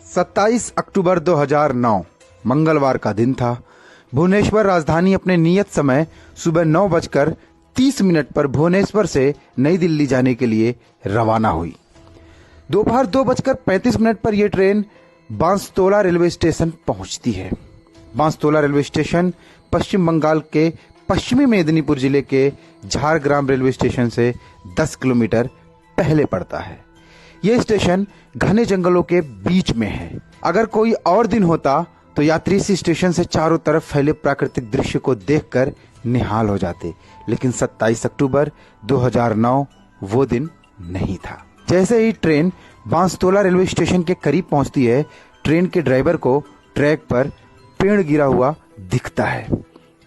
27 अक्टूबर 2009 मंगलवार का दिन था। भुवनेश्वर राजधानी अपने नियत समय सुबह 9:30 पर भुवनेश्वर से नई दिल्ली जाने के लिए रवाना हुई। दोपहर 2:35 पर यह ट्रेन बांसतोला रेलवे स्टेशन पहुंचती है। बांसतोला रेलवे स्टेशन पश्चिम बंगाल के पश्चिमी मेदिनीपुर जिले के झारग्राम रेलवे स्टेशन से 10 किलोमीटर पहले पड़ता है। यह स्टेशन घने जंगलों के बीच में है। अगर कोई और दिन होता तो यात्री इस स्टेशन से चारों तरफ फैले प्राकृतिक दृश्य को देखकर निहाल हो जाते, लेकिन 27 अक्टूबर 2009 वो दिन नहीं था। जैसे ही ट्रेन बांसतोला रेलवे स्टेशन के करीब पहुंचती है, ट्रेन के ड्राइवर को ट्रैक पर पेड़ गिरा हुआ दिखता है।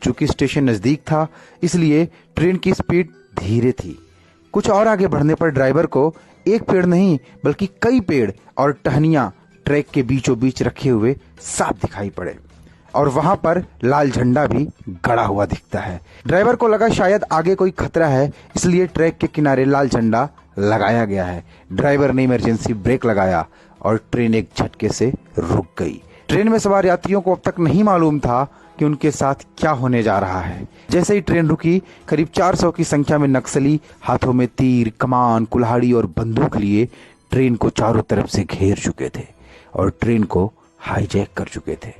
चूंकि स्टेशन नजदीक था, इसलिए ट्रेन की स्पीड धीरे थी। कुछ और आगे बढ़ने पर ड्राइवर को एक पेड़ नहीं बल्कि कई पेड़ और टहनियां ट्रैक के बीचों बीच रखे हुए साफ दिखाई पड़े और वहां पर लाल झंडा भी गड़ा हुआ दिखता है। ड्राइवर को लगा शायद आगे कोई खतरा है, इसलिए ट्रैक के किनारे लाल झंडा लगाया गया है। ड्राइवर ने इमरजेंसी ब्रेक लगाया और ट्रेन एक झटके से रुक गई। ट्रेन में सवार यात्रियों को अब तक नहीं मालूम था कि उनके साथ क्या होने जा रहा है। जैसे ही ट्रेन रुकी, करीब 400 की संख्या में नक्सली हाथों में तीर, कमान, कुल्हाड़ी और बंदूक लिए ट्रेन को चारों तरफ से घेर चुके थे और ट्रेन को हाईजैक कर चुके थे।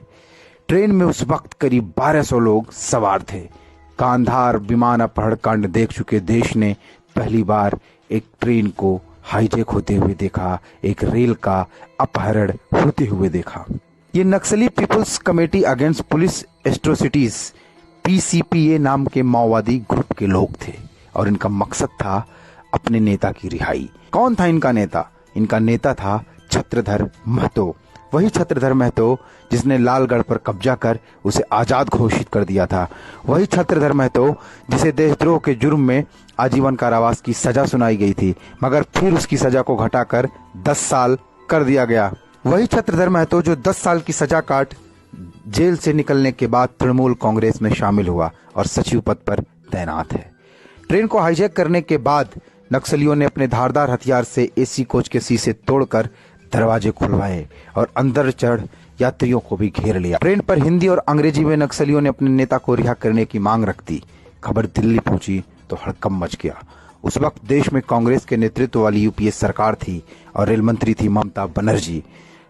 ट्रेन में उस वक्त करीब 1200 लोग सवार थे। कांधार विमान अपहरण कांड देख चुके देश ने पहली बार एक ट्रेन को हाईजैक होते हुए देखा, एक रेल का अपहरण होते हुए देखा। ये नक्सली people's committee against police atrocities PCPA नाम के माओवादी ग्रुप के लोग थे और इनका मकसद था अपने नेता की रिहाई। कौन था इनका नेता? इनका नेता था छत्रधर महतो। वही छत्रधर महतो जिसने लालगढ़ पर कब्जा कर उसे आजाद घोषित कर दिया था। वही छत्रधर महतो जिसे देशद्रोह के जुर्म में आजीवन कारावास की सजा सुनाई गई थी, मगर फिर उसकी सजा को घटाकर 10 साल कर दिया गया। वही छत्रधर महतो जो 10 साल की सजा काट जेल से निकलने के बाद तृणमूल कांग्रेस में शामिल हुआ और सचिव पद पर तैनात है। ट्रेन को हाईजैक करने के बाद नक्सलियों ने अपने धारदार हथियार से AC कोच के शीशे तोड़कर दरवाजे खुलवाए और अंदर चढ़ यात्रियों को भी घेर लिया। ट्रेन पर हिंदी और अंग्रेजी में नक्सलियों ने अपने नेता को रिहा करने की मांग रख दी। खबर दिल्ली पहुंची तो हड़कंप मच गया। उस वक्त देश में कांग्रेस के नेतृत्व वाली UPA सरकार थी और रेल मंत्री थी ममता बनर्जी।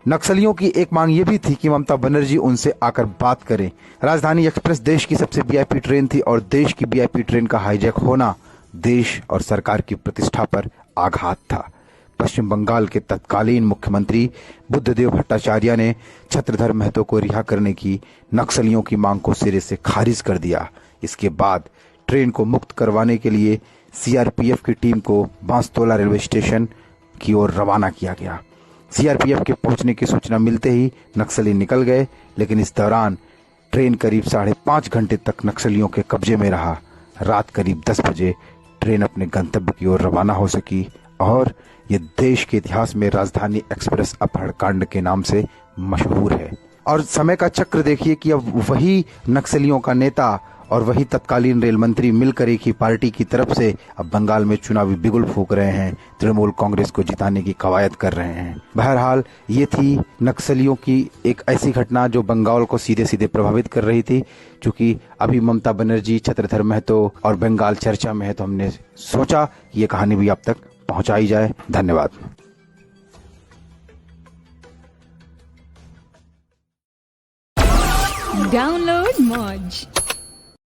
नक्सलियों की एक मांग ये भी थी कि ममता बनर्जी उनसे आकर बात करें। राजधानी एक्सप्रेस देश की सबसे VIP ट्रेन थी और देश की VIP ट्रेन का हाईजैक होना देश और सरकार की प्रतिष्ठा पर आघात था। पश्चिम बंगाल के तत्कालीन मुख्यमंत्री बुद्धदेव भट्टाचार्य ने छत्रधर महतो को रिहा करने की नक्सलियों की मांग को सिरे से खारिज कर दिया। इसके बाद ट्रेन को मुक्त करवाने के लिए CRPF की टीम को बांसतोला रेलवे स्टेशन की ओर रवाना किया गया। CRPF के पहुंचने की सूचना मिलते ही नक्सली निकल गए, लेकिन इस दौरान ट्रेन करीब 5.5 घंटे तक नक्सलियों के कब्जे में रहा। रात करीब 10 बजे ट्रेन अपने गंतव्य की ओर रवाना हो सकी और ये देश के इतिहास में राजधानी एक्सप्रेस अपहरण कांड के नाम से मशहूर है। और समय का चक्र देखिए कि अब वही नक्सलियों का नेता और वही तत्कालीन रेल मंत्री मिलकर एक ही पार्टी की तरफ से अब बंगाल में चुनावी बिगुल फूंक रहे हैं, तृणमूल कांग्रेस को जिताने की कवायद कर रहे हैं। बहरहाल ये थी नक्सलियों की एक ऐसी घटना जो बंगाल को सीधे सीधे प्रभावित कर रही थी। क्योंकि अभी ममता बनर्जी, छत्रधर महतो और बंगाल चर्चा में है, तो हमने सोचा ये कहानी भी आप तक पहुंचाई जाए। धन्यवाद। Download Moj.